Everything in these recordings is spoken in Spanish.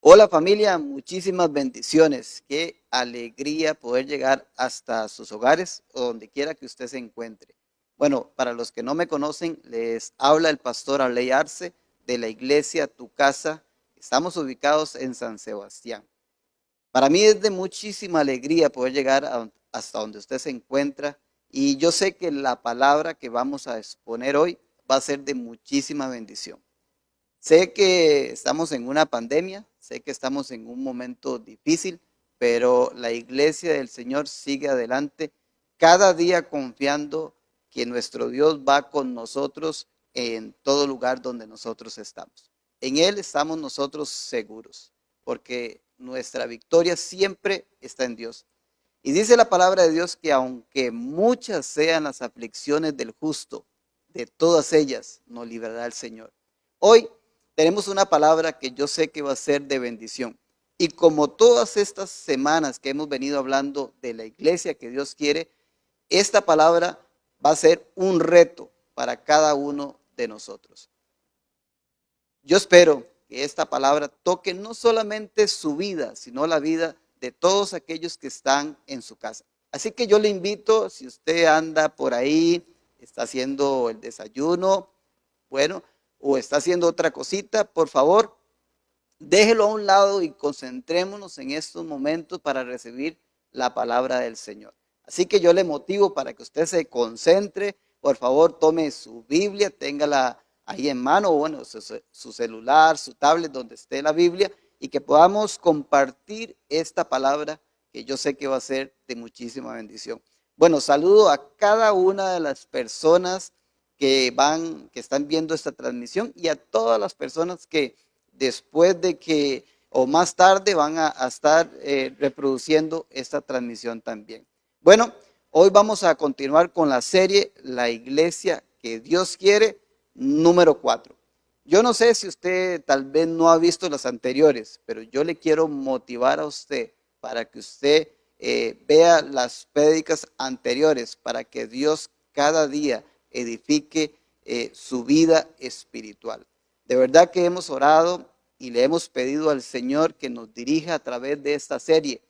Hola familia, muchísimas bendiciones. Qué alegría poder llegar hasta sus hogares o donde quiera que usted se encuentre. Bueno, para los que no me conocen, les habla el pastor Arley Arce de la iglesia Tu Casa. Estamos ubicados en San Sebastián. Para mí es de muchísima alegría poder llegar hasta donde usted se encuentra y yo sé que la palabra que vamos a exponer hoy va a ser de muchísima bendición. Sé que estamos en una pandemia, sé que estamos en un momento difícil, pero la iglesia del Señor sigue adelante, cada día confiando que nuestro Dios va con nosotros en todo lugar donde nosotros estamos. En Él estamos nosotros seguros, porque nuestra victoria siempre está en Dios. Y dice la palabra de Dios que aunque muchas sean las aflicciones del justo, de todas ellas nos librará el Señor. Hoy tenemos una palabra que yo sé que va a ser de bendición. Y como todas estas semanas que hemos venido hablando de la iglesia que Dios quiere, esta palabra va a ser un reto para cada uno de nosotros. Yo espero que esta palabra toque no solamente su vida, sino la vida de todos aquellos que están en su casa. Así que yo le invito, si usted anda por ahí, está haciendo el desayuno, bueno, o está haciendo otra cosita, por favor, déjelo a un lado y concentrémonos en estos momentos para recibir la palabra del Señor. Así que yo le motivo para que usted se concentre, por favor, tome su Biblia, téngala ahí en mano, o bueno, su celular, su tablet, donde esté la Biblia, y que podamos compartir esta palabra que yo sé que va a ser de muchísima bendición. Bueno, saludo a cada una de las personas que están viendo esta transmisión y a todas las personas que después de que o más tarde van a estar reproduciendo esta transmisión también. Bueno, hoy vamos a continuar con la serie La Iglesia que Dios quiere, número 4. Yo no sé si usted tal vez no ha visto las anteriores, pero yo le quiero motivar a usted para que usted vea las prédicas anteriores, para que Dios cada día edifique su vida espiritual. De verdad que hemos orado y le hemos pedido al Señor que nos dirija a través de esta serie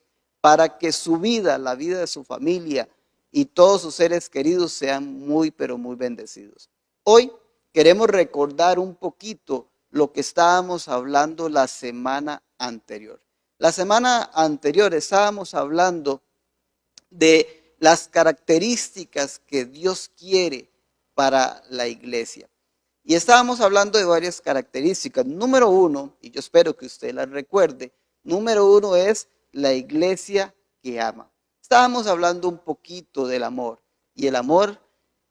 para que su vida, la vida de su familia y todos sus seres queridos sean muy, pero muy bendecidos. Hoy queremos recordar un poquito lo que estábamos hablando la semana anterior. La semana anterior estábamos hablando de las características que Dios quiere para la iglesia. Y estábamos hablando de varias características. Número uno, y yo espero que usted las recuerde, número uno es la iglesia que ama. Estábamos hablando un poquito del amor. Y el amor,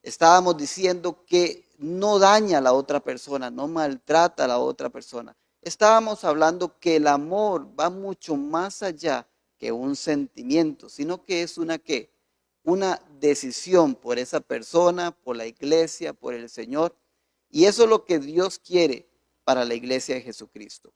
estábamos diciendo que no daña a la otra persona, no maltrata a la otra persona. Estábamos hablando que el amor va mucho más allá que un sentimiento, sino que es una ¿qué? Una decisión por esa persona, por la iglesia, por el Señor. Y eso es lo que Dios quiere para la iglesia de Jesucristo.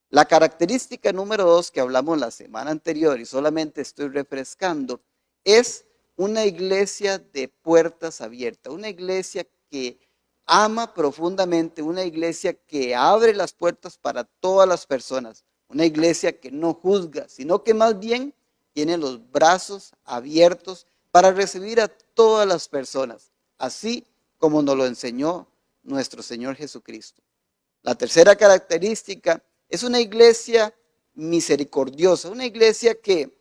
La característica número 2 que hablamos la semana anterior y solamente estoy refrescando es una iglesia de puertas abiertas, una iglesia que ama profundamente, una iglesia que abre las puertas para todas las personas, una iglesia que no juzga, sino que más bien tiene los brazos abiertos para recibir a todas las personas, así como nos lo enseñó nuestro Señor Jesucristo. La tercera característica es una iglesia misericordiosa, una iglesia que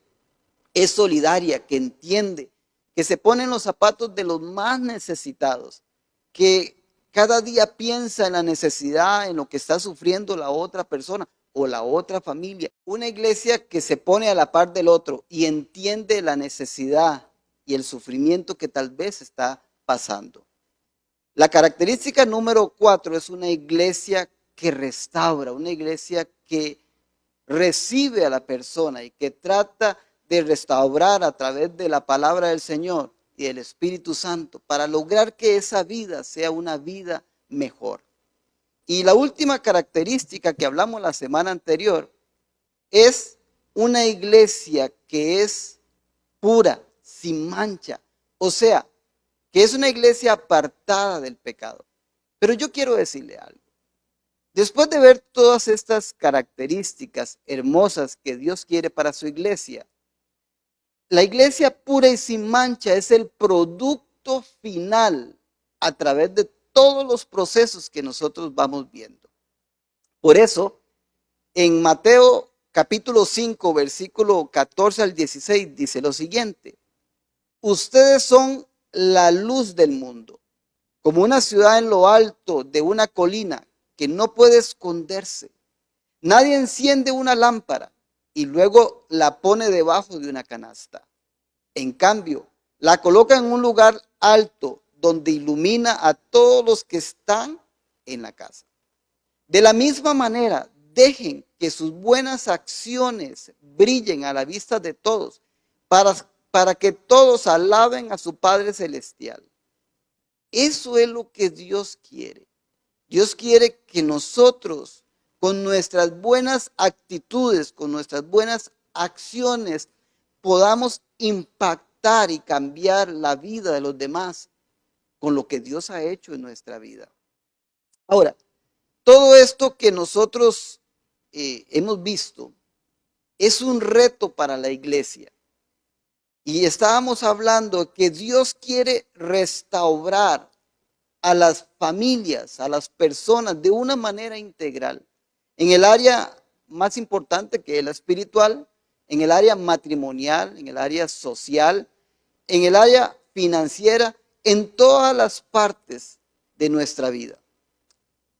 es solidaria, que entiende, que se pone en los zapatos de los más necesitados, que cada día piensa en la necesidad, en lo que está sufriendo la otra persona o la otra familia. Una iglesia que se pone a la par del otro y entiende la necesidad y el sufrimiento que tal vez está pasando. La característica número 4 es una iglesia que restaura, una iglesia que recibe a la persona y que trata de restaurar a través de la palabra del Señor y del Espíritu Santo para lograr que esa vida sea una vida mejor. Y la última característica que hablamos la semana anterior es una iglesia que es pura, sin mancha. O sea, que es una iglesia apartada del pecado. Pero yo quiero decirle algo. Después de ver todas estas características hermosas que Dios quiere para su iglesia, la iglesia pura y sin mancha es el producto final a través de todos los procesos que nosotros vamos viendo. Por eso, en Mateo capítulo 5, versículo 14 al 16, dice lo siguiente: ustedes son la luz del mundo, como una ciudad en lo alto de una colina que no puede esconderse. Nadie enciende una lámpara y luego la pone debajo de una canasta. En cambio, la coloca en un lugar alto donde ilumina a todos los que están en la casa. De la misma manera, dejen que sus buenas acciones brillen a la vista de todos para que todos alaben a su Padre Celestial. Eso es lo que Dios quiere. Dios quiere que nosotros, con nuestras buenas actitudes, con nuestras buenas acciones, podamos impactar y cambiar la vida de los demás con lo que Dios ha hecho en nuestra vida. Ahora, todo esto que nosotros hemos visto es un reto para la iglesia. Y estábamos hablando que Dios quiere restaurar a las familias, a las personas de una manera integral. En el área más importante, que es la espiritual, en el área matrimonial, en el área social, en el área financiera, en todas las partes de nuestra vida.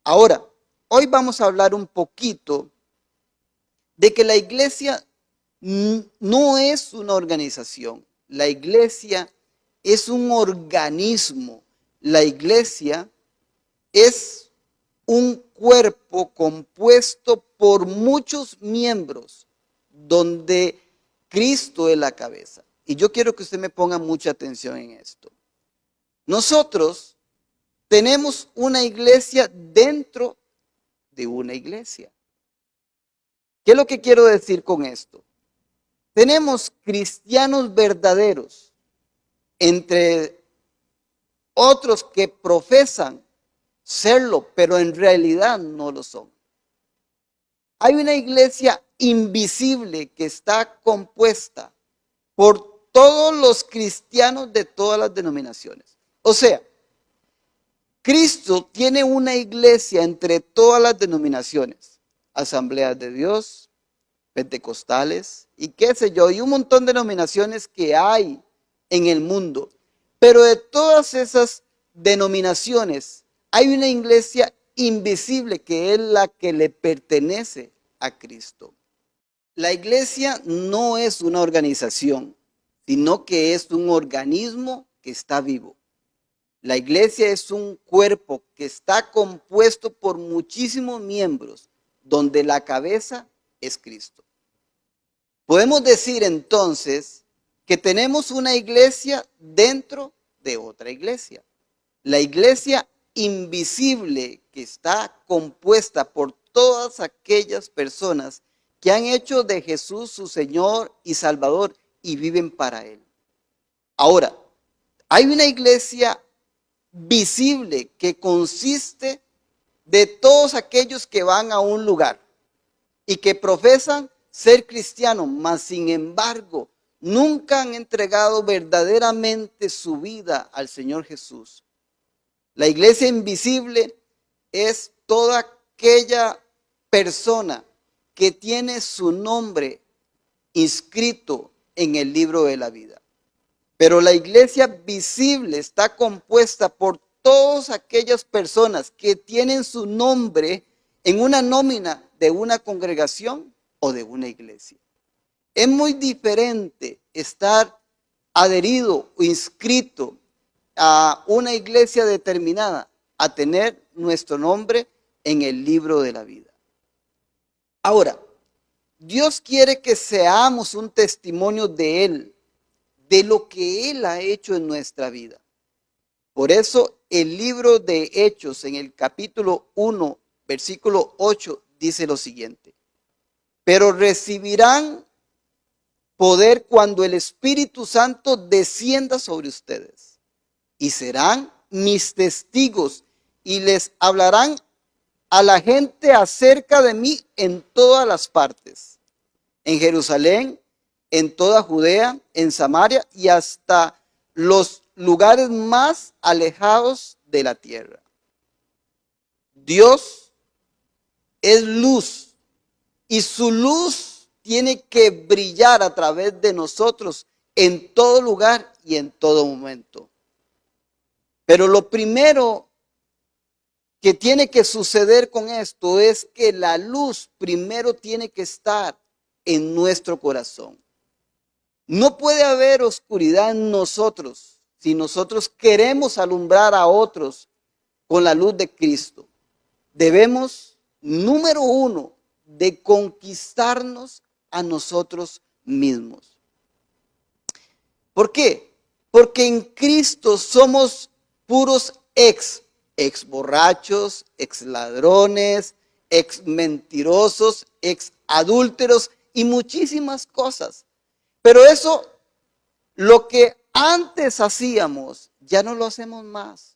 Ahora, hoy vamos a hablar un poquito de que la iglesia no es una organización. La iglesia es un organismo. La iglesia es un cuerpo compuesto por muchos miembros, donde Cristo es la cabeza. Y yo quiero que usted me ponga mucha atención en esto. Nosotros tenemos una iglesia dentro de una iglesia. ¿Qué es lo que quiero decir con esto? Tenemos cristianos verdaderos, entre otros que profesan serlo, pero en realidad no lo son. Hay una iglesia invisible que está compuesta por todos los cristianos de todas las denominaciones. O sea, Cristo tiene una iglesia entre todas las denominaciones, Asambleas de Dios, pentecostales y qué sé yo, y un montón de denominaciones que hay en el mundo. Pero de todas esas denominaciones hay una iglesia invisible que es la que le pertenece a Cristo. La iglesia no es una organización, sino que es un organismo que está vivo. La iglesia es un cuerpo que está compuesto por muchísimos miembros, donde la cabeza es Cristo. Podemos decir entonces que tenemos una iglesia dentro de otra iglesia. La iglesia invisible que está compuesta por todas aquellas personas que han hecho de Jesús su Señor y Salvador y viven para Él. Ahora, hay una iglesia visible que consiste de todos aquellos que van a un lugar y que profesan ser cristianos, mas sin embargo nunca han entregado verdaderamente su vida al Señor Jesús. La iglesia invisible es toda aquella persona que tiene su nombre inscrito en el libro de la vida. Pero la iglesia visible está compuesta por todas aquellas personas que tienen su nombre en una nómina de una congregación o de una iglesia. Es muy diferente estar adherido o inscrito a una iglesia determinada a tener nuestro nombre en el libro de la vida. Ahora, Dios quiere que seamos un testimonio de Él, de lo que Él ha hecho en nuestra vida. Por eso el libro de Hechos en el capítulo 1, versículo 8 dice lo siguiente: pero recibirán poder cuando el Espíritu Santo descienda sobre ustedes y serán mis testigos y les hablarán a la gente acerca de mí en todas las partes, en Jerusalén, en toda Judea, en Samaria y hasta los lugares más alejados de la tierra. Dios es luz y su luz tiene que brillar a través de nosotros en todo lugar y en todo momento. Pero lo primero que tiene que suceder con esto es que la luz primero tiene que estar en nuestro corazón. No puede haber oscuridad en nosotros si nosotros queremos alumbrar a otros con la luz de Cristo. Debemos, número uno, de conquistarnos a nosotros mismos. ¿Por qué? Porque en Cristo somos puros ex borrachos, ex ladrones, ex mentirosos, ex adúlteros y muchísimas cosas. Pero eso, lo que antes hacíamos, ya no lo hacemos más.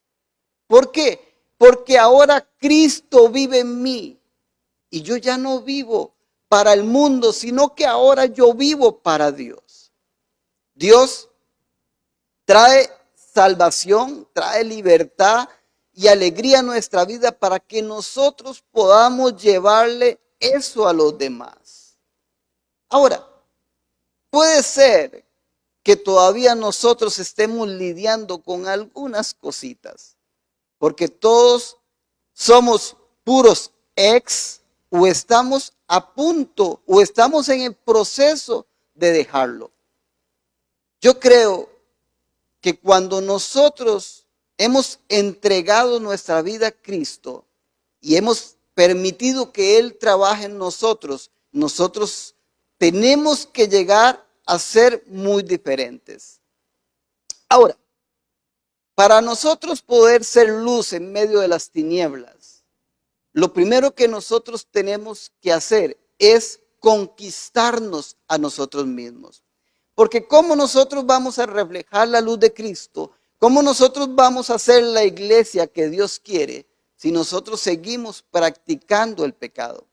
¿Por qué? Porque ahora Cristo vive en mí y yo ya no vivo para el mundo, sino que ahora yo vivo para Dios. Dios trae salvación, trae libertad y alegría a nuestra vida para que nosotros podamos llevarle eso a los demás. Ahora, puede ser que todavía nosotros estemos lidiando con algunas cositas, porque todos somos puros ex o estamos a punto o estamos en el proceso de dejarlo. Yo creo que cuando nosotros hemos entregado nuestra vida a Cristo y hemos permitido que Él trabaje en nosotros, nosotros tenemos que llegar a ser muy diferentes. Ahora, para nosotros poder ser luz en medio de las tinieblas, lo primero que nosotros tenemos que hacer es conquistarnos a nosotros mismos. Porque ¿cómo nosotros vamos a reflejar la luz de Cristo? ¿Cómo nosotros vamos a ser la iglesia que Dios quiere si nosotros seguimos practicando el pecado?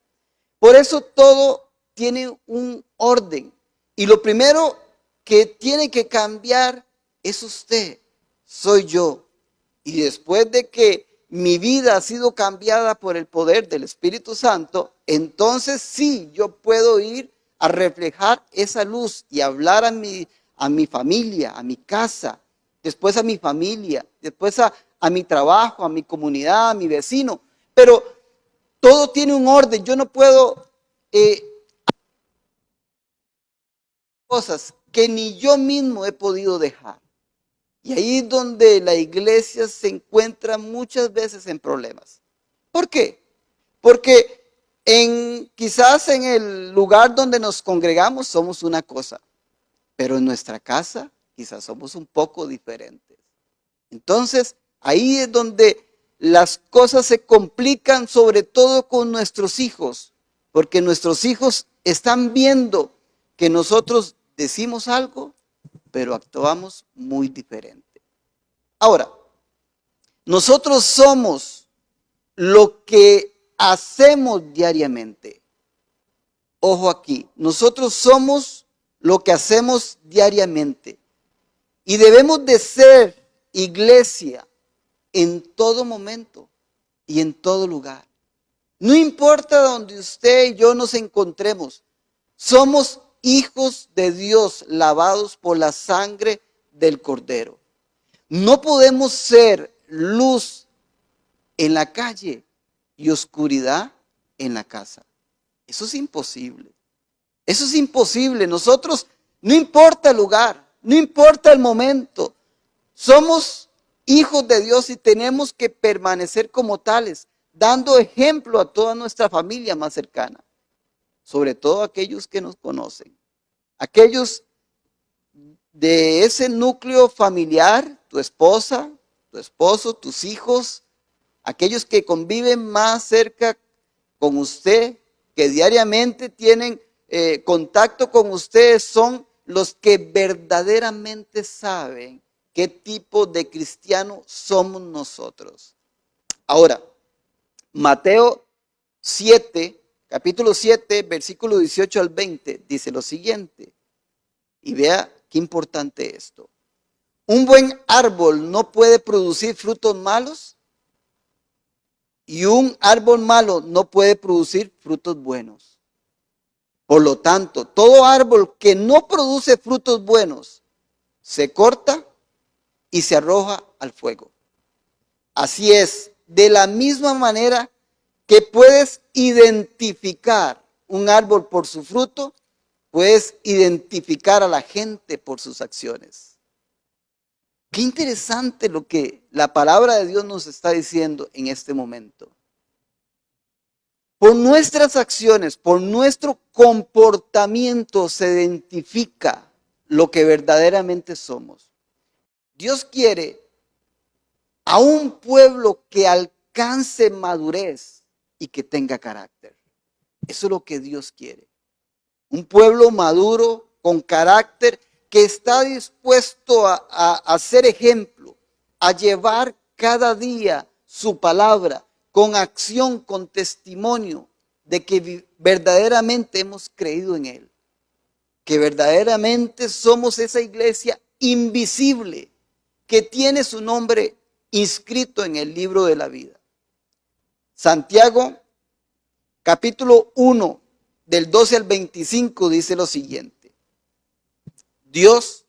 Por eso todo tiene un orden. Y lo primero que tiene que cambiar es usted, soy yo. Y después de que mi vida ha sido cambiada por el poder del Espíritu Santo, entonces sí, yo puedo ir a reflejar esa luz y hablar a mi familia, a mi casa, después a mi familia, después a mi trabajo, a mi comunidad, a mi vecino. Pero todo tiene un orden. Yo no puedo cosas que ni yo mismo he podido dejar. Y ahí es donde la iglesia se encuentra muchas veces en problemas. ¿Por qué? Porque quizás en el lugar donde nos congregamos somos una cosa, pero en nuestra casa quizás somos un poco diferentes. Entonces, ahí es donde las cosas se complican, sobre todo con nuestros hijos, porque nuestros hijos están viendo que nosotros decimos algo, pero actuamos muy diferente. Ahora, nosotros somos lo que hacemos diariamente. Ojo aquí, nosotros somos lo que hacemos diariamente. Y debemos de ser iglesia en todo momento y en todo lugar. No importa donde usted y yo nos encontremos, somos hijos de Dios lavados por la sangre del Cordero. No podemos ser luz en la calle y oscuridad en la casa. Eso es imposible. Eso es imposible. Nosotros, no importa el lugar, no importa el momento, somos hijos de Dios y tenemos que permanecer como tales, dando ejemplo a toda nuestra familia más cercana, sobre todo aquellos que nos conocen, aquellos de ese núcleo familiar, tu esposa, tu esposo, tus hijos, aquellos que conviven más cerca con usted, que diariamente tienen contacto con usted, son los que verdaderamente saben qué tipo de cristiano somos nosotros. Ahora, Mateo 7, capítulo 7, versículo 18 al 20, dice lo siguiente. Y vea qué importante esto. Un buen árbol no puede producir frutos malos y un árbol malo no puede producir frutos buenos. Por lo tanto, todo árbol que no produce frutos buenos se corta y se arroja al fuego. Así es, de la misma manera que puedes identificar un árbol por su fruto, puedes identificar a la gente por sus acciones. Qué interesante lo que la palabra de Dios nos está diciendo en este momento. Por nuestras acciones, por nuestro comportamiento se identifica lo que verdaderamente somos. Dios quiere a un pueblo que alcance madurez y que tenga carácter. Eso es lo que Dios quiere. Un pueblo maduro, con carácter, que está dispuesto a ser ejemplo, a llevar cada día su palabra con acción, con testimonio de que verdaderamente hemos creído en Él. Que verdaderamente somos esa iglesia invisible que tiene su nombre inscrito en el libro de la vida. Santiago, capítulo 1, del 12 al 25, dice lo siguiente. Dios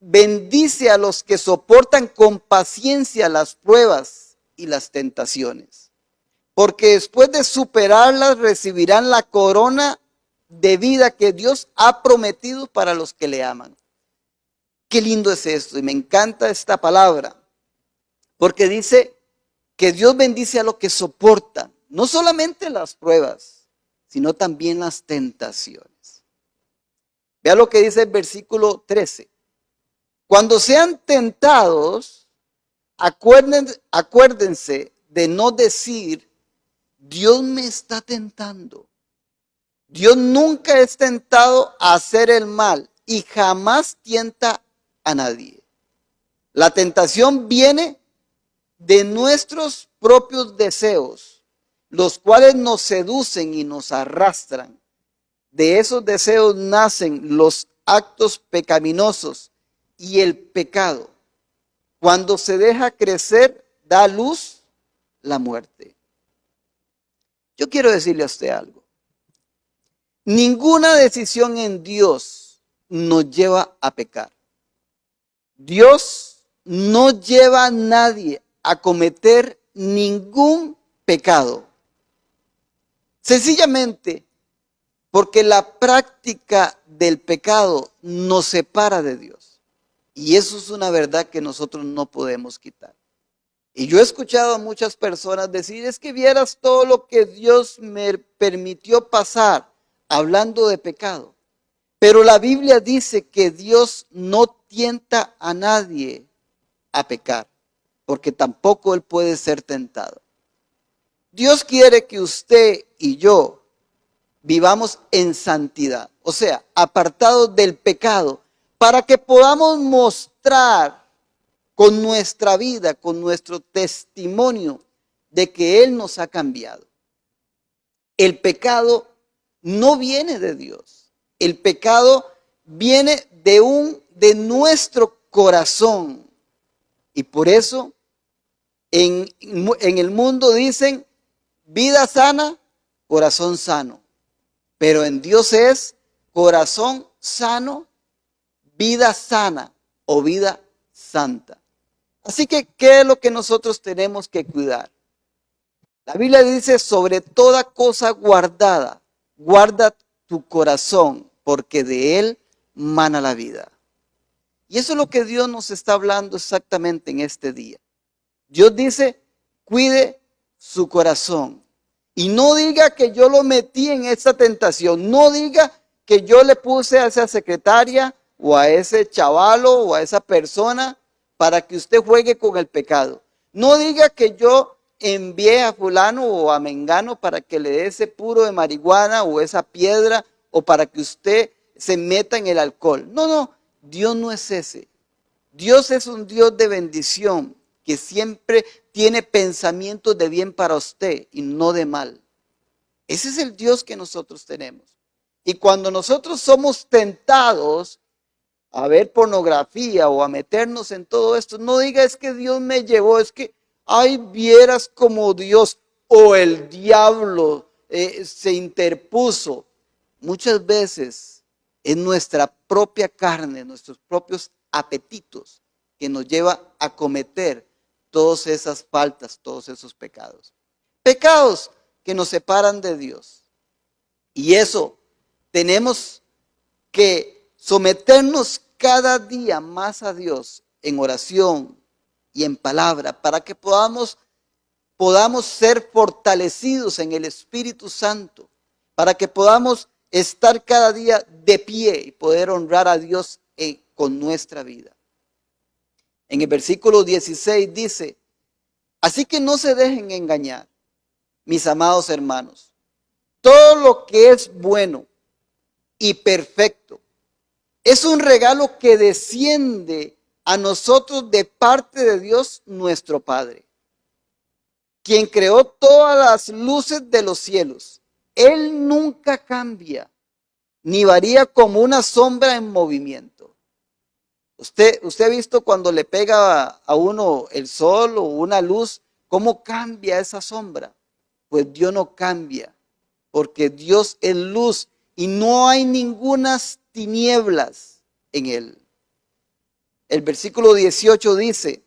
bendice a los que soportan con paciencia las pruebas y las tentaciones, porque después de superarlas recibirán la corona de vida que Dios ha prometido para los que le aman. Qué lindo es esto, y me encanta esta palabra, porque dice que Dios bendice a los que soportan, no solamente las pruebas, sino también las tentaciones. Vea lo que dice el versículo 13. Cuando sean tentados, acuérdense de no decir, Dios me está tentando. Dios nunca es tentado a hacer el mal y jamás tienta a nadie. La tentación viene de nuestros propios deseos, los cuales nos seducen y nos arrastran. De esos deseos nacen los actos pecaminosos y el pecado. Cuando se deja crecer, da a luz la muerte. Yo quiero decirle a usted algo. Ninguna decisión en Dios nos lleva a pecar. Dios no lleva a nadie a cometer ningún pecado. Sencillamente porque la práctica del pecado nos separa de Dios. Y eso es una verdad que nosotros no podemos quitar. Y yo he escuchado a muchas personas decir, es que vieras todo lo que Dios me permitió pasar hablando de pecado. Pero la Biblia dice que Dios no tienta a nadie a pecar, porque tampoco Él puede ser tentado. Dios quiere que usted y yo vivamos en santidad, o sea, apartados del pecado, para que podamos mostrar con nuestra vida, con nuestro testimonio de que Él nos ha cambiado. El pecado no viene de Dios. El pecado viene de nuestro corazón. Y por eso en el mundo dicen vida sana, corazón sano. Pero en Dios es corazón sano, vida sana o vida santa. Así que, ¿qué es lo que nosotros tenemos que cuidar? La Biblia dice, sobre toda cosa guardada, guarda tu corazón, porque de él mana la vida. Y eso es lo que Dios nos está hablando exactamente en este día. Dios dice, cuide su corazón. Y no diga que yo lo metí en esta tentación. No diga que yo le puse a esa secretaria o a ese chavalo o a esa persona para que usted juegue con el pecado. No diga que yo envié a fulano o a mengano para que le dé ese puro de marihuana o esa piedra o para que usted se meta en el alcohol. No, no, Dios no es ese. Dios es un Dios de bendición que siempre tiene pensamientos de bien para usted y no de mal. Ese es el Dios que nosotros tenemos. Y cuando nosotros somos tentados a ver pornografía o a meternos en todo esto, no diga es que Dios me llevó, es que, ay, vieras como Dios o el diablo se interpuso. Muchas veces es nuestra propia carne, nuestros propios apetitos que nos lleva a cometer todas esas faltas, todos esos pecados. Pecados que nos separan de Dios. Y eso tenemos que someternos cada día más a Dios en oración y en palabra para que podamos ser fortalecidos en el Espíritu Santo, para que podamos estar cada día de pie y poder honrar a Dios con nuestra vida. En el versículo 16 dice, así que no se dejen engañar, mis amados hermanos. Todo lo que es bueno y perfecto es un regalo que desciende a nosotros de parte de Dios nuestro Padre, quien creó todas las luces de los cielos. Él nunca cambia, ni varía como una sombra en movimiento. Usted ha visto cuando le pega a uno el sol o una luz, cómo cambia esa sombra. Pues Dios no cambia, porque Dios es luz y no hay ningunas tinieblas en él. El versículo 18 dice,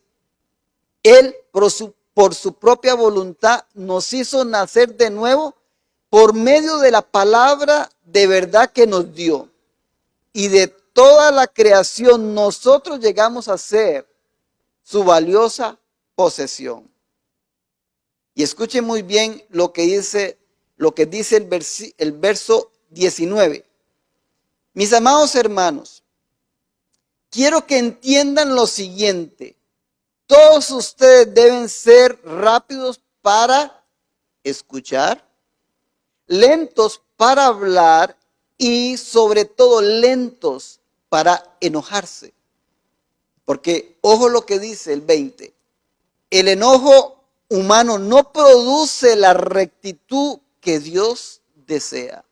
Él por su propia voluntad nos hizo nacer de nuevo por medio de la palabra de verdad que nos dio. Y de toda la creación nosotros llegamos a ser su valiosa posesión. Y escuchen muy bien lo que dice el verso 19. Mis amados hermanos, quiero que entiendan lo siguiente. Todos ustedes deben ser rápidos para escuchar, lentos para hablar y sobre todo lentos para enojarse. Porque ojo lo que dice el 20. El enojo humano no produce la rectitud que Dios desea.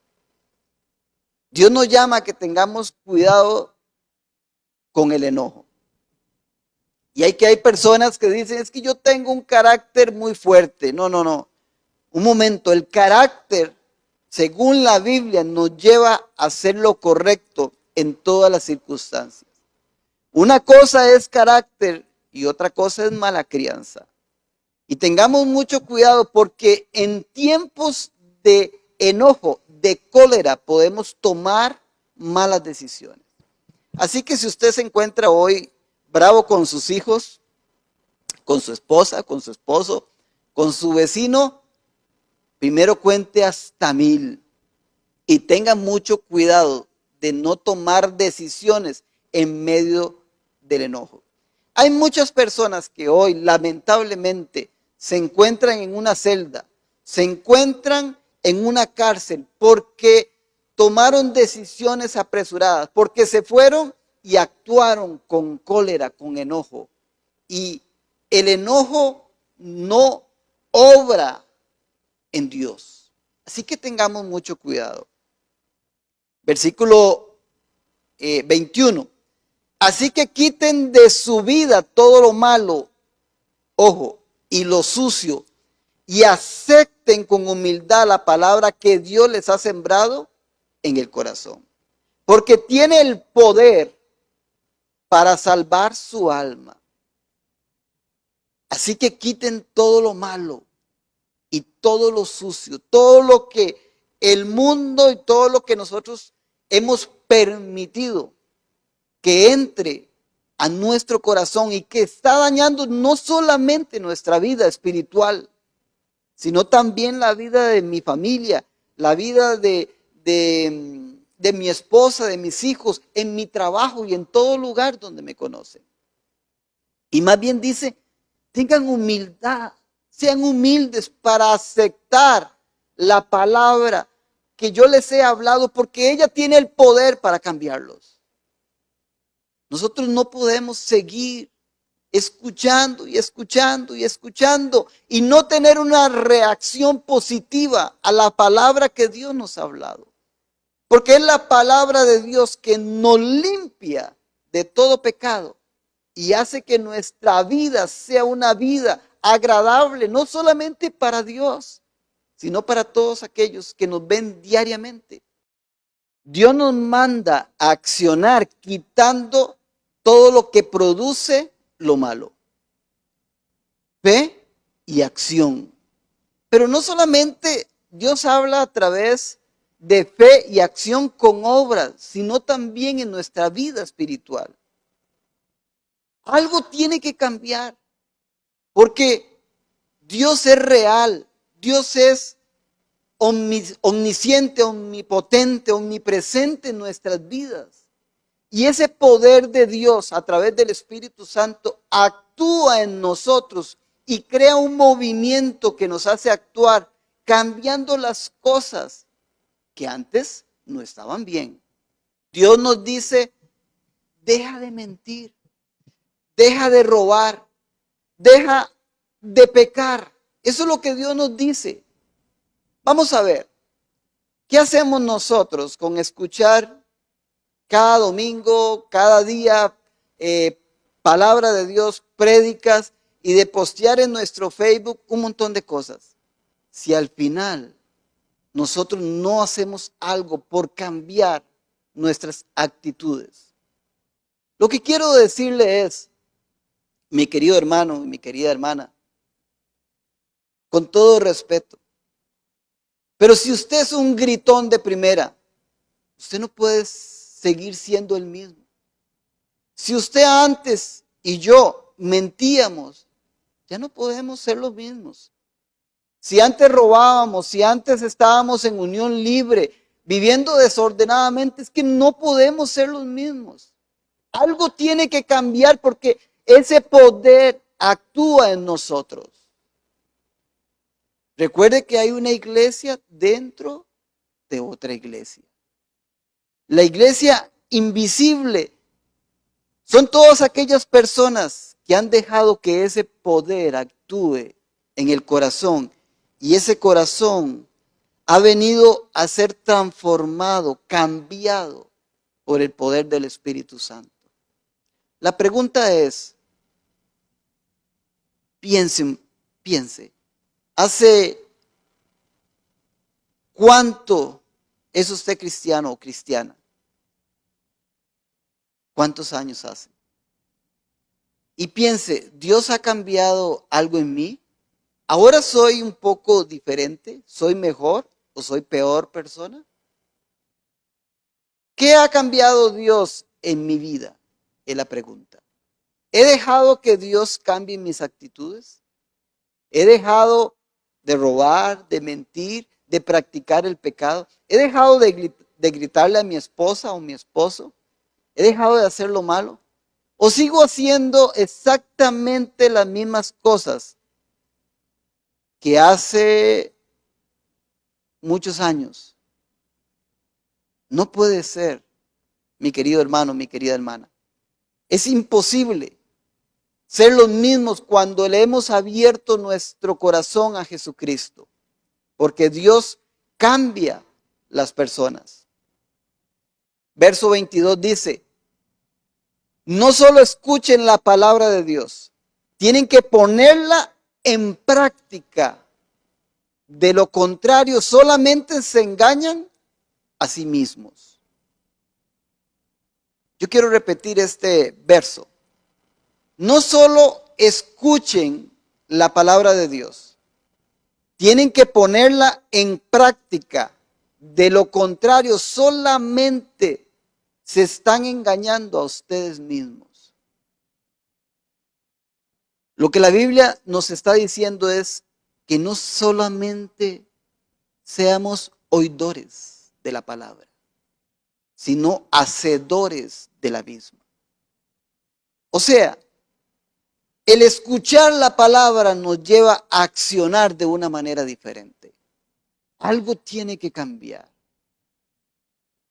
Dios nos llama a que tengamos cuidado con el enojo. Y hay personas que dicen, es que yo tengo un carácter muy fuerte. No. Un momento, el carácter, según la Biblia, nos lleva a hacer lo correcto en todas las circunstancias. Una cosa es carácter y otra cosa es mala crianza. Y tengamos mucho cuidado porque en tiempos de enojo, de cólera, podemos tomar malas decisiones. Así que si usted se encuentra hoy bravo con sus hijos, con su esposa, con su esposo, con su vecino, primero cuente hasta 1000 y tenga mucho cuidado de no tomar decisiones en medio del enojo. Hay muchas personas que hoy lamentablemente se encuentran en una celda, se encuentran en una cárcel porque tomaron decisiones apresuradas, porque se fueron y actuaron con cólera, con enojo. Y el enojo no obra en Dios. Así que tengamos mucho cuidado. Versículo 21. Así que quiten de su vida todo lo malo, ojo, y lo sucio, y acepten con humildad la palabra que Dios les ha sembrado en el corazón. Porque tiene el poder para salvar su alma. Así que quiten todo lo malo y todo lo sucio, todo lo que el mundo y todo lo que nosotros hemos permitido que entre a nuestro corazón y que está dañando no solamente nuestra vida espiritual, sino también la vida de mi familia, la vida de mi esposa, de mis hijos, en mi trabajo y en todo lugar donde me conocen. Y más bien dice, tengan humildad, sean humildes para aceptar la palabra que yo les he hablado, porque ella tiene el poder para cambiarlos. Nosotros no podemos seguir escuchando y escuchando y escuchando y no tener una reacción positiva a la palabra que Dios nos ha hablado. Porque es la palabra de Dios que nos limpia de todo pecado y hace que nuestra vida sea una vida agradable, no solamente para Dios, sino para todos aquellos que nos ven diariamente. Dios nos manda a accionar quitando todo lo que produce lo malo. Fe y acción. Pero no solamente Dios habla a través de fe y acción con obras, sino también en nuestra vida espiritual. Algo tiene que cambiar, porque Dios es real, Dios es omnisciente, omnipotente, omnipresente en nuestras vidas. Y ese poder de Dios a través del Espíritu Santo actúa en nosotros y crea un movimiento que nos hace actuar, cambiando las cosas que antes no estaban bien. Dios nos dice, deja de mentir, deja de robar, deja de pecar. Eso es lo que Dios nos dice. Vamos a ver, ¿qué hacemos nosotros con escuchar cada domingo, cada día, palabra de Dios, prédicas y de postear en nuestro Facebook un montón de cosas? Si al final nosotros no hacemos algo por cambiar nuestras actitudes. Lo que quiero decirle es, mi querido hermano y mi querida hermana, con todo respeto, pero si usted es un gritón de primera, usted no puede seguir siendo el mismo. Si usted antes y yo mentíamos, ya no podemos ser los mismos. Si antes robábamos, si antes estábamos en unión libre, viviendo desordenadamente, es que no podemos ser los mismos. Algo tiene que cambiar porque ese poder actúa en nosotros. Recuerde que hay una iglesia dentro de otra iglesia. La iglesia invisible son todas aquellas personas que han dejado que ese poder actúe en el corazón y ese corazón ha venido a ser transformado, cambiado por el poder del Espíritu Santo. La pregunta es, piense, ¿hace cuánto es usted cristiano o cristiana? ¿Cuántos años hace? Y piense, ¿Dios ha cambiado algo en mí? ¿Ahora soy un poco diferente? ¿Soy mejor o soy peor persona? ¿Qué ha cambiado Dios en mi vida? Es la pregunta. ¿He dejado que Dios cambie mis actitudes? ¿He dejado de robar, de mentir, de practicar el pecado? ¿He dejado de gritarle a mi esposa o mi esposo? ¿He dejado de hacer lo malo? ¿O sigo haciendo exactamente las mismas cosas que hace muchos años? No puede ser, mi querido hermano, mi querida hermana. Es imposible ser los mismos cuando le hemos abierto nuestro corazón a Jesucristo, porque Dios cambia las personas. Verso 22 dice, no solo escuchen la palabra de Dios, tienen que ponerla en práctica. De lo contrario, solamente se engañan a sí mismos. Yo quiero repetir este verso. No solo escuchen la palabra de Dios, tienen que ponerla en práctica. De lo contrario, solamente se están engañando a ustedes mismos. Lo que la Biblia nos está diciendo es que no solamente seamos oidores de la palabra, sino hacedores de la misma. O sea, el escuchar la palabra nos lleva a accionar de una manera diferente. Algo tiene que cambiar.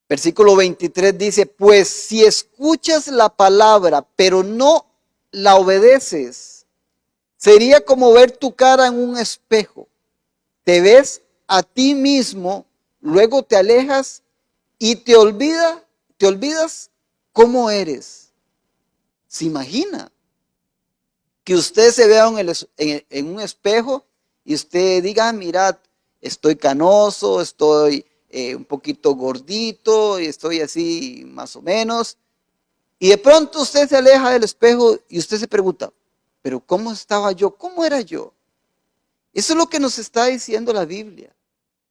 Versículo 23 dice, pues si escuchas la palabra, pero no la obedeces, sería como ver tu cara en un espejo. Te ves a ti mismo, luego te alejas y te olvidas cómo eres. ¿Se imagina que usted se vea en un espejo y usted diga, "Ah, mira, estoy canoso, estoy un poquito gordito, y estoy así más o menos"? Y de pronto usted se aleja del espejo y usted se pregunta, pero ¿cómo estaba yo? ¿Cómo era yo? Eso es lo que nos está diciendo la Biblia.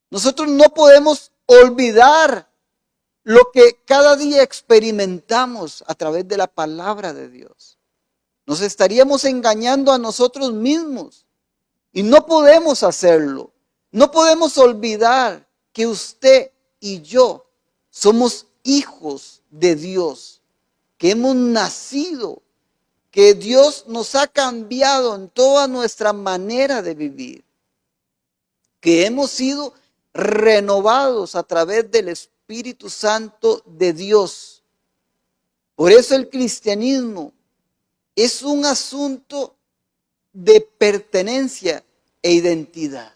Nosotros no podemos olvidar lo que cada día experimentamos a través de la palabra de Dios. Nos estaríamos engañando a nosotros mismos y no podemos hacerlo. No podemos olvidar que usted y yo somos hijos de Dios, que hemos nacido, que Dios nos ha cambiado en toda nuestra manera de vivir, que hemos sido renovados a través del Espíritu Santo de Dios. Por eso el cristianismo es un asunto de pertenencia e identidad.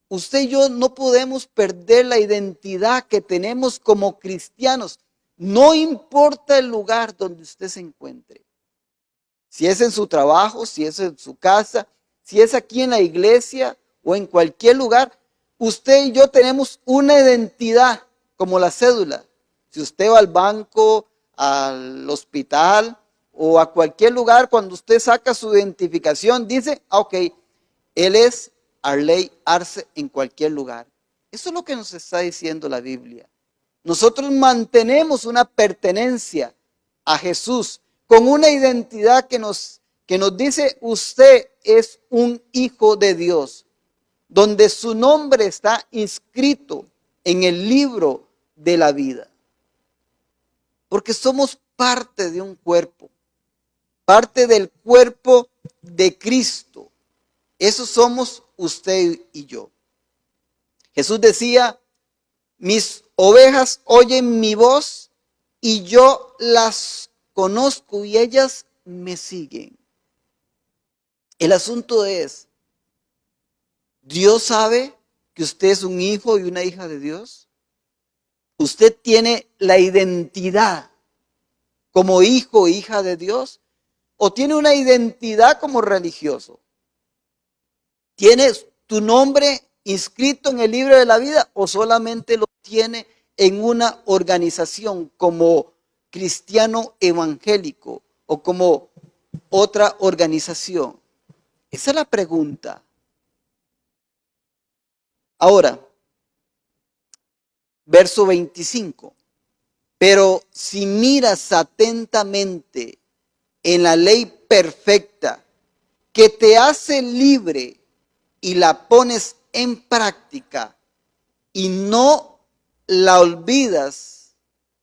Usted y yo no podemos perder la identidad que tenemos como cristianos. No importa el lugar donde usted se encuentre. Si es en su trabajo, si es en su casa, si es aquí en la iglesia o en cualquier lugar, usted y yo tenemos una identidad como la cédula. Si usted va al banco, al hospital o a cualquier lugar, cuando usted saca su identificación, dice, ok, él es Arley Arce en cualquier lugar. Eso es lo que nos está diciendo la Biblia. Nosotros mantenemos una pertenencia a Jesús con una identidad que nos dice, usted es un hijo de Dios, donde su nombre está inscrito en el libro de la vida. Porque somos parte de un cuerpo, parte del cuerpo de Cristo. Eso somos usted y yo. Jesús decía, mis ovejas oyen mi voz y yo las conozco y ellas me siguen. El asunto es, ¿Dios sabe que usted es un hijo y una hija de Dios? ¿Usted tiene la identidad como hijo e hija de Dios? ¿O tiene una identidad como religioso? ¿Tienes tu nombre inscrito en el libro de la vida o solamente lo tiene en una organización como cristiano evangélico o como otra organización? Esa es la pregunta. Ahora, verso 25. Pero si miras atentamente en la ley perfecta que te hace libre y la pones en práctica y no la olvidas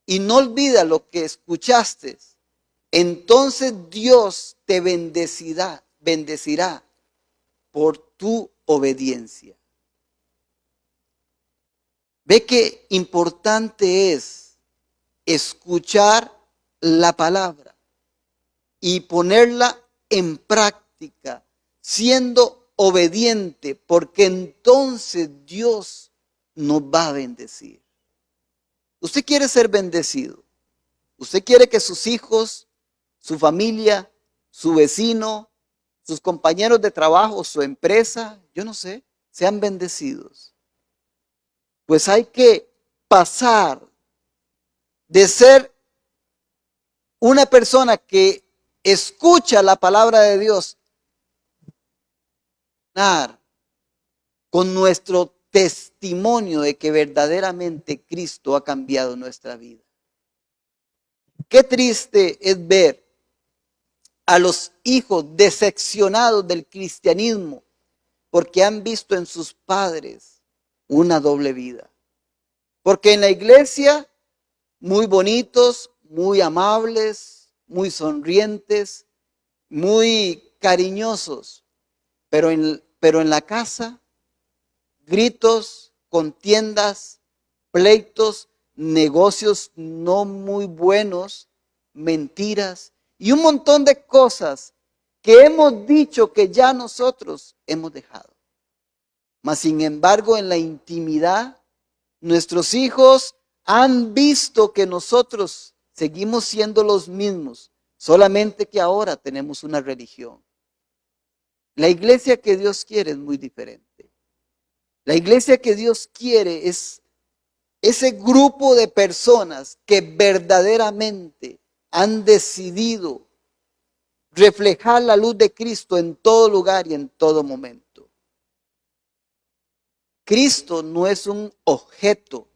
y no olvidas lo que escuchaste, entonces Dios te bendecirá por tu obediencia. Ve qué importante es escuchar la palabra y ponerla en práctica, siendo obediente, porque entonces Dios nos va a bendecir. Usted quiere ser bendecido. Usted quiere que sus hijos, su familia, su vecino, sus compañeros de trabajo, su empresa, yo no sé, sean bendecidos. Pues hay que pasar de ser una persona que escucha la palabra de Dios con nuestro testimonio de que verdaderamente Cristo ha cambiado nuestra vida. Qué triste es ver a los hijos decepcionados del cristianismo porque han visto en sus padres una doble vida. Porque en la iglesia, muy bonitos, muy amables, muy sonrientes, muy cariñosos, pero en la casa, gritos, contiendas, pleitos, negocios no muy buenos, mentiras y un montón de cosas que hemos dicho que ya nosotros hemos dejado. Mas sin embargo, en la intimidad, nuestros hijos han visto que nosotros seguimos siendo los mismos, solamente que ahora tenemos una religión. La iglesia que Dios quiere es muy diferente. La iglesia que Dios quiere es ese grupo de personas que verdaderamente han decidido reflejar la luz de Cristo en todo lugar y en todo momento. Cristo no es un objeto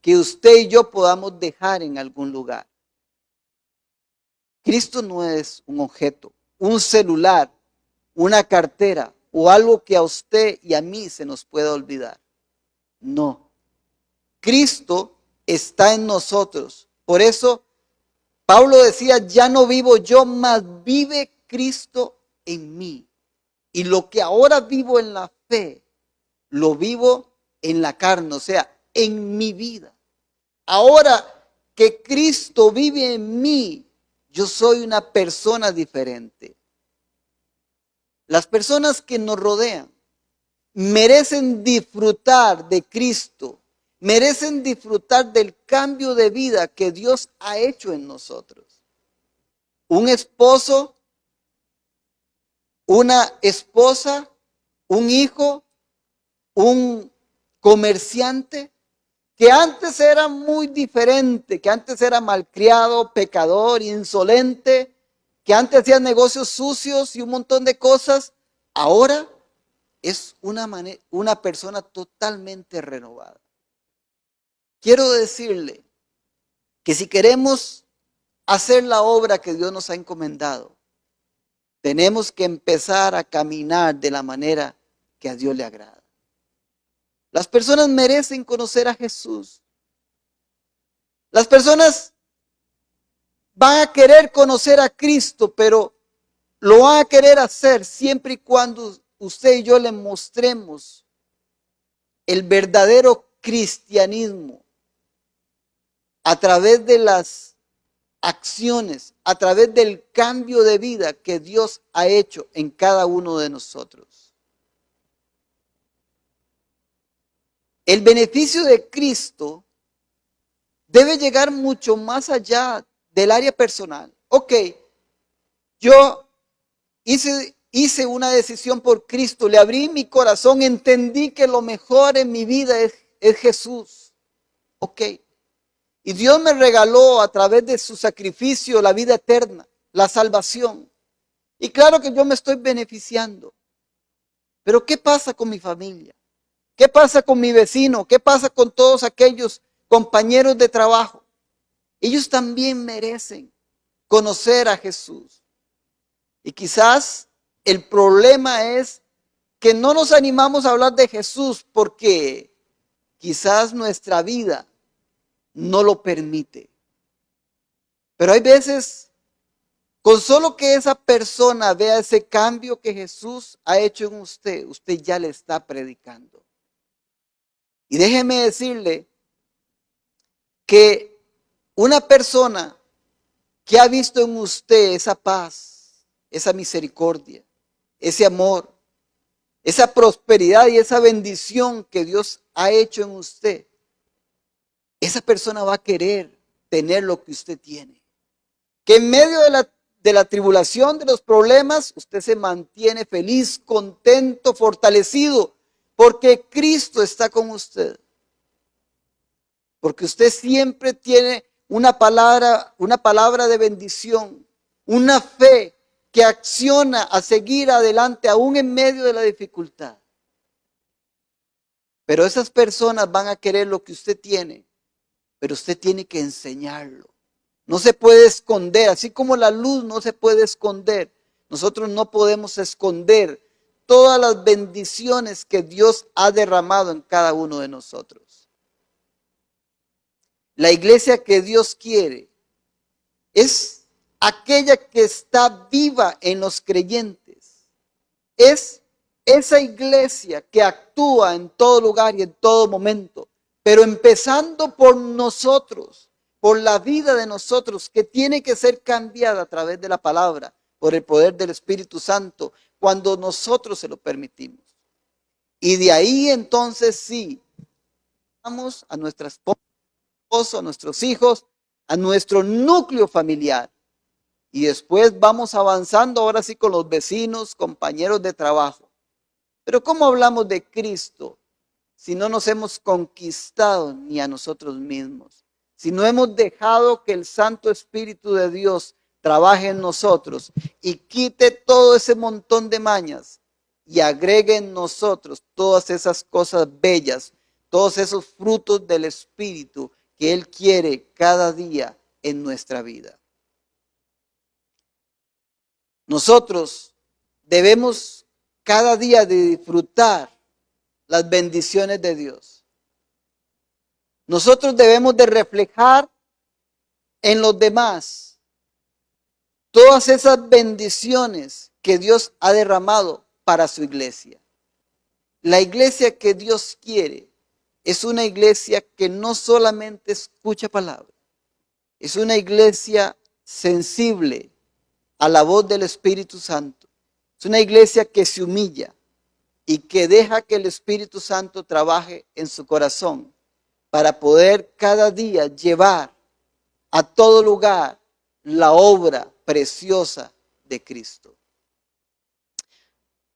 que usted y yo podamos dejar en algún lugar. Cristo no es un objeto, un celular, una cartera o algo que a usted y a mí se nos pueda olvidar. No. Cristo está en nosotros. Por eso Pablo decía, ya no vivo yo, mas vive Cristo en mí. Y lo que ahora vivo en la fe, lo vivo en la carne, o sea, en mi vida. Ahora que Cristo vive en mí, yo soy una persona diferente. Las personas que nos rodean merecen disfrutar de Cristo, merecen disfrutar del cambio de vida que Dios ha hecho en nosotros. Un esposo, una esposa, un hijo, un comerciante, que antes era muy diferente, que antes era malcriado, pecador, insolente, que antes hacía negocios sucios y un montón de cosas, ahora es una persona totalmente renovada. Quiero decirle que si queremos hacer la obra que Dios nos ha encomendado, tenemos que empezar a caminar de la manera que a Dios le agrada. Las personas merecen conocer a Jesús. Las personas van a querer conocer a Cristo, pero lo van a querer hacer siempre y cuando usted y yo le mostremos el verdadero cristianismo a través de las acciones, a través del cambio de vida que Dios ha hecho en cada uno de nosotros. El beneficio de Cristo debe llegar mucho más allá del área personal. Ok, yo hice una decisión por Cristo, le abrí mi corazón, entendí que lo mejor en mi vida es Jesús. Ok, y Dios me regaló a través de su sacrificio la vida eterna, la salvación. Y claro que yo me estoy beneficiando. Pero ¿qué pasa con mi familia? ¿Qué pasa con mi vecino? ¿Qué pasa con todos aquellos compañeros de trabajo? Ellos también merecen conocer a Jesús. Y quizás el problema es que no nos animamos a hablar de Jesús porque quizás nuestra vida no lo permite. Pero hay veces, con solo que esa persona vea ese cambio que Jesús ha hecho en usted, usted ya le está predicando. Y déjeme decirle que una persona que ha visto en usted esa paz, esa misericordia, ese amor, esa prosperidad y esa bendición que Dios ha hecho en usted, esa persona va a querer tener lo que usted tiene. Que en medio de la tribulación, de los problemas, usted se mantiene feliz, contento, fortalecido, porque Cristo está con usted. Porque usted siempre tiene una palabra de bendición, una fe que acciona a seguir adelante aún en medio de la dificultad. Pero esas personas van a querer lo que usted tiene, pero usted tiene que enseñarlo. No se puede esconder, así como la luz no se puede esconder. Nosotros no podemos esconder todas las bendiciones que Dios ha derramado en cada uno de nosotros. La iglesia que Dios quiere es aquella que está viva en los creyentes. Es esa iglesia que actúa en todo lugar y en todo momento, pero empezando por nosotros, por la vida de nosotros, que tiene que ser cambiada a través de la palabra, por el poder del Espíritu Santo, cuando nosotros se lo permitimos. Y de ahí entonces sí, vamos a nuestra esposa, a nuestros hijos, a nuestro núcleo familiar. Y después vamos avanzando ahora sí con los vecinos, compañeros de trabajo. Pero ¿cómo hablamos de Cristo si no nos hemos conquistado ni a nosotros mismos? Si no hemos dejado que el Santo Espíritu de Dios trabaje en nosotros y quite todo ese montón de mañas y agregue en nosotros todas esas cosas bellas, todos esos frutos del Espíritu que Él quiere cada día en nuestra vida. Nosotros debemos cada día de disfrutar las bendiciones de Dios. Nosotros debemos de reflejar en los demás todas esas bendiciones que Dios ha derramado para su iglesia. La iglesia que Dios quiere es una iglesia que no solamente escucha palabras, es una iglesia sensible a la voz del Espíritu Santo. Es una iglesia que se humilla y que deja que el Espíritu Santo trabaje en su corazón para poder cada día llevar a todo lugar la obra preciosa de Cristo.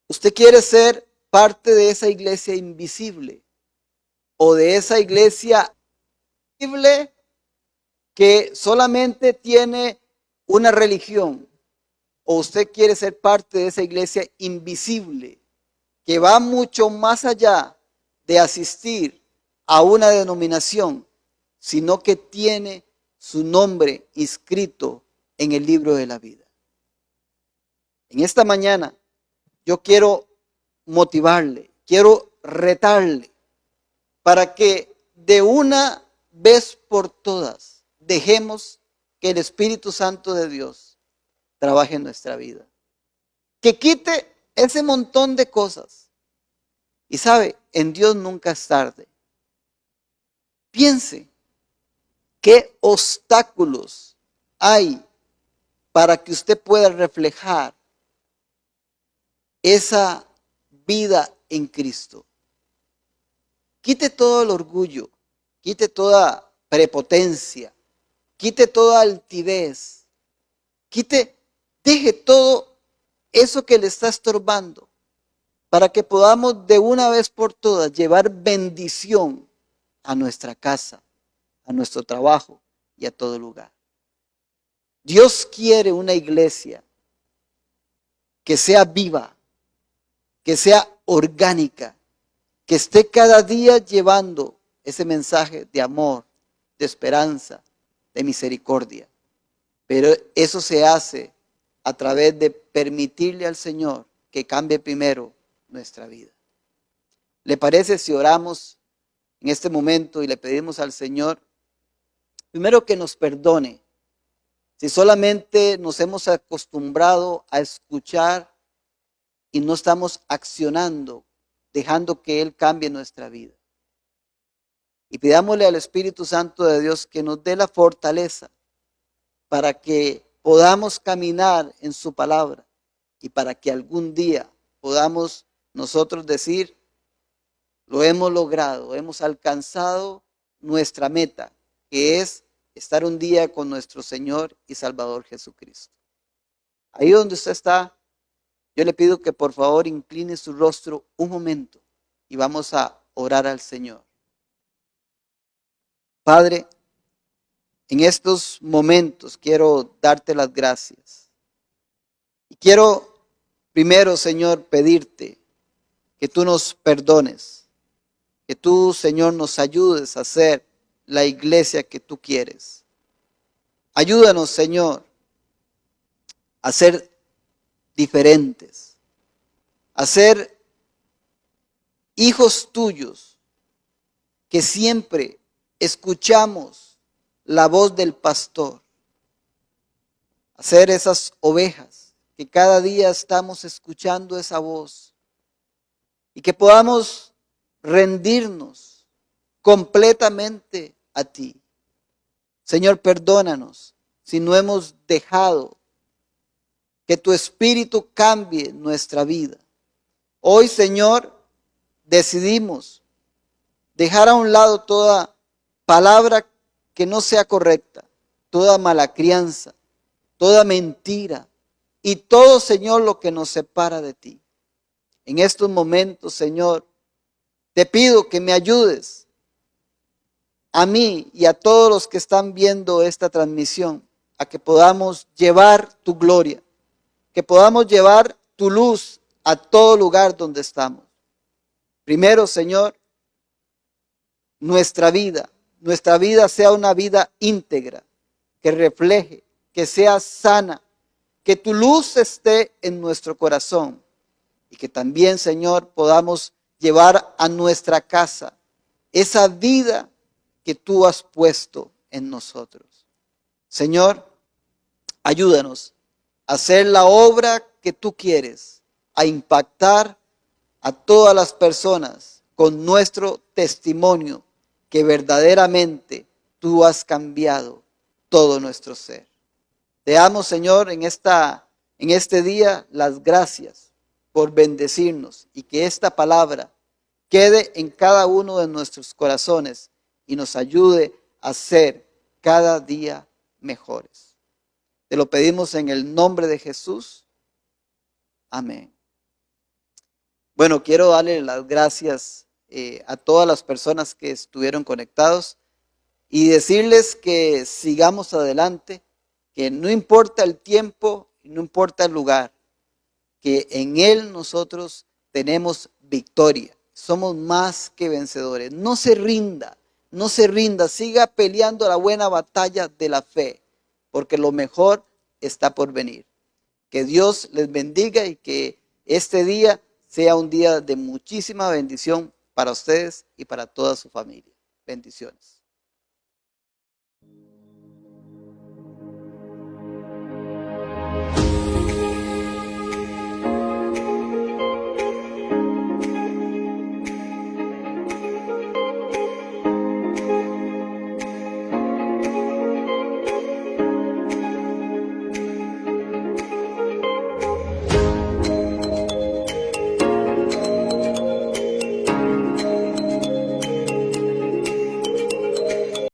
¿Usted quiere ser parte de esa iglesia invisible o de esa iglesia invisible que solamente tiene una religión? ¿O usted quiere ser parte de esa iglesia invisible que va mucho más allá de asistir a una denominación, sino que tiene su nombre inscrito en el libro de la vida? En esta mañana yo quiero motivarle, quiero retarle para que de una vez por todas dejemos que el Espíritu Santo de Dios trabaje en nuestra vida. Que quite ese montón de cosas. Y sabe, en Dios nunca es tarde. Piense qué obstáculos hay para que usted pueda reflejar esa vida en Cristo. Quite todo el orgullo, quite toda prepotencia, quite toda altivez, deje todo eso que le está estorbando para que podamos de una vez por todas llevar bendición a nuestra casa, a nuestro trabajo y a todo lugar. Dios quiere una iglesia que sea viva, que sea orgánica, que esté cada día llevando ese mensaje de amor, de esperanza, de misericordia. Pero eso se hace a través de permitirle al Señor que cambie primero nuestra vida. ¿Le parece si oramos en este momento y le pedimos al Señor, primero, que nos perdone si solamente nos hemos acostumbrado a escuchar y no estamos accionando, dejando que Él cambie nuestra vida? Y pidámosle al Espíritu Santo de Dios que nos dé la fortaleza para que podamos caminar en su palabra y para que algún día podamos nosotros decir, lo hemos logrado, hemos alcanzado nuestra meta, que es estar un día con nuestro Señor y Salvador Jesucristo. Ahí donde usted está, yo le pido que por favor incline su rostro un momento y vamos a orar al Señor. Padre, en estos momentos quiero darte las gracias. Y quiero primero, Señor, pedirte que tú nos perdones, que tú, Señor, nos ayudes a ser la iglesia que tú quieres. Ayúdanos, Señor, a ser diferentes, a ser hijos tuyos, que siempre escuchamos la voz del pastor, a ser esas ovejas que cada día estamos escuchando esa voz y que podamos rendirnos completamente a ti. Señor, perdónanos si no hemos dejado que tu Espíritu cambie nuestra vida. Hoy, Señor, decidimos dejar a un lado toda palabra que no sea correcta, toda mala crianza, toda mentira y todo, Señor, lo que nos separa de ti. En estos momentos, Señor, te pido que me ayudes a mí y a todos los que están viendo esta transmisión a que podamos llevar tu gloria, que podamos llevar tu luz a todo lugar donde estamos. Primero, Señor, nuestra vida sea una vida íntegra, que refleje, que sea sana, que tu luz esté en nuestro corazón y que también, Señor, podamos llevar a nuestra casa esa vida que tú has puesto en nosotros. Señor, ayúdanos a hacer la obra que tú quieres, a impactar a todas las personas con nuestro testimonio que verdaderamente tú has cambiado todo nuestro ser. Te damos, Señor, en este día las gracias por bendecirnos y que esta palabra quede en cada uno de nuestros corazones y nos ayude a ser cada día mejores. Te lo pedimos en el nombre de Jesús. Amén. Bueno, quiero darle las gracias a todas las personas que estuvieron conectados y decirles que sigamos adelante, que no importa el tiempo, no importa el lugar, que en Él nosotros tenemos victoria. Somos más que vencedores. No se rinda, no se rinda. Siga peleando la buena batalla de la fe, porque lo mejor está por venir. Que Dios les bendiga y que este día sea un día de muchísima bendición para ustedes y para toda su familia. Bendiciones.